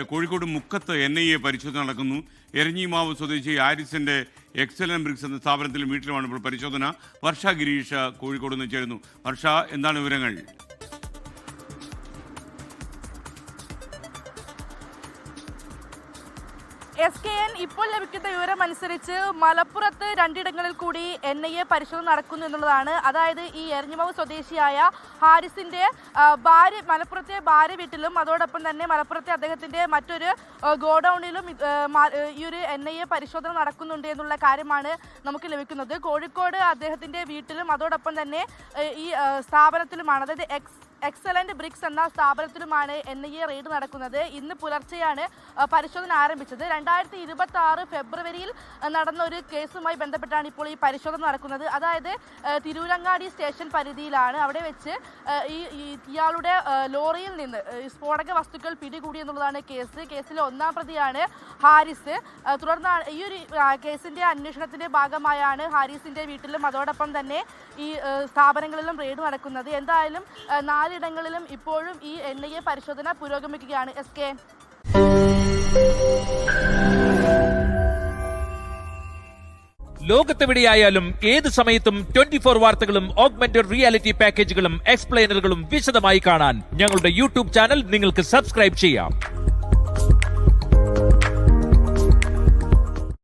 കോഴിക്കോട് മുക്കത്ത് NIA പരിശോധന നടക്കുന്നു. എരഞ്ഞിമാവ് സ്വദേശി ആരിസിന്റെ എക്സലന്റ് ബ്രിക്സ് എന്ന സ്ഥാപനത്തിലും വീട്ടിലുമാണ് ഇപ്പോൾ പരിശോധന. വർഷ ഗിരീഷ് കോഴിക്കോട് നിന്ന് ചേരുന്നു. വർഷ, എന്താണ് വിവരങ്ങൾ? SKN ഇപ്പോൾ ലഭിക്കുന്ന വിവരമനുസരിച്ച് മലപ്പുറത്ത് രണ്ടിടങ്ങളിൽ കൂടി NIA പരിശോധന നടക്കുന്നു എന്നുള്ളതാണ്. അതായത് ഈ എരഞ്ഞിമാവ് സ്വദേശിയായ ഹാരിസിന്റെ മലപ്പുറത്തെ ഭാര്യ വീട്ടിലും അതോടൊപ്പം തന്നെ മലപ്പുറത്തെ അദ്ദേഹത്തിന്റെ മറ്റൊരു ഗോഡൌണിലും ഈ ഒരു NIA പരിശോധന നടക്കുന്നുണ്ട് എന്നുള്ള കാര്യമാണ് നമുക്ക് ലഭിക്കുന്നത്. കോഴിക്കോട് അദ്ദേഹത്തിന്റെ വീട്ടിലും അതോടൊപ്പം തന്നെ ഈ സ്ഥാപനത്തിലുമാണ്, അതായത് എക്സലന്റ് ബ്രിക്സ് എന്ന സ്ഥാപനത്തിലുമാണ് NIA റെയ്ഡ് നടക്കുന്നത്. ഇന്ന് പുലർച്ചെയാണ് പരിശോധന ആരംഭിച്ചത്. 2026 ഫെബ്രുവരിയിൽ നടന്ന ഒരു കേസുമായി ബന്ധപ്പെട്ടാണ് ഇപ്പോൾ ഈ പരിശോധന നടക്കുന്നത്. അതായത് തിരൂരങ്ങാടി സ്റ്റേഷൻ പരിധിയിലാണ്. അവിടെ വെച്ച് ഇയാളുടെ ലോറിയിൽ നിന്ന് സ്ഫോടക വസ്തുക്കൾ പിടികൂടി എന്നുള്ളതാണ് കേസിലെ ഒന്നാം പ്രതിയാണ് ഹാരിസ്. തുടർന്നാണ് ഈ ഒരു കേസിന്റെ അന്വേഷണത്തിന്റെ ഭാഗമായാണ് ഹാരിസിന്റെ വീട്ടിലും അതോടൊപ്പം തന്നെ ഈ സ്ഥാപനങ്ങളിലും റെയ്ഡ് നടക്കുന്നത്. എന്തായാലും 4 ഇടങ്ങളിലും ഇപ്പോഴും ഈ NIA പരിശോധന പുരോഗമിക്കുകയാണ്. SK ലോകത്തെവിടെയായാലും ഏത് സമയത്തും 24 വാർത്തകളും ഓഗ്മെന്റഡ് റിയാലിറ്റി പാക്കേജുകളും എക്സ്പ്ലെയിനറുകളും വിശദമായി കാണാൻ ഞങ്ങളുടെ YouTube ചാനൽ നിങ്ങൾക്ക് സബ്സ്ക്രൈബ് ചെയ്യാം.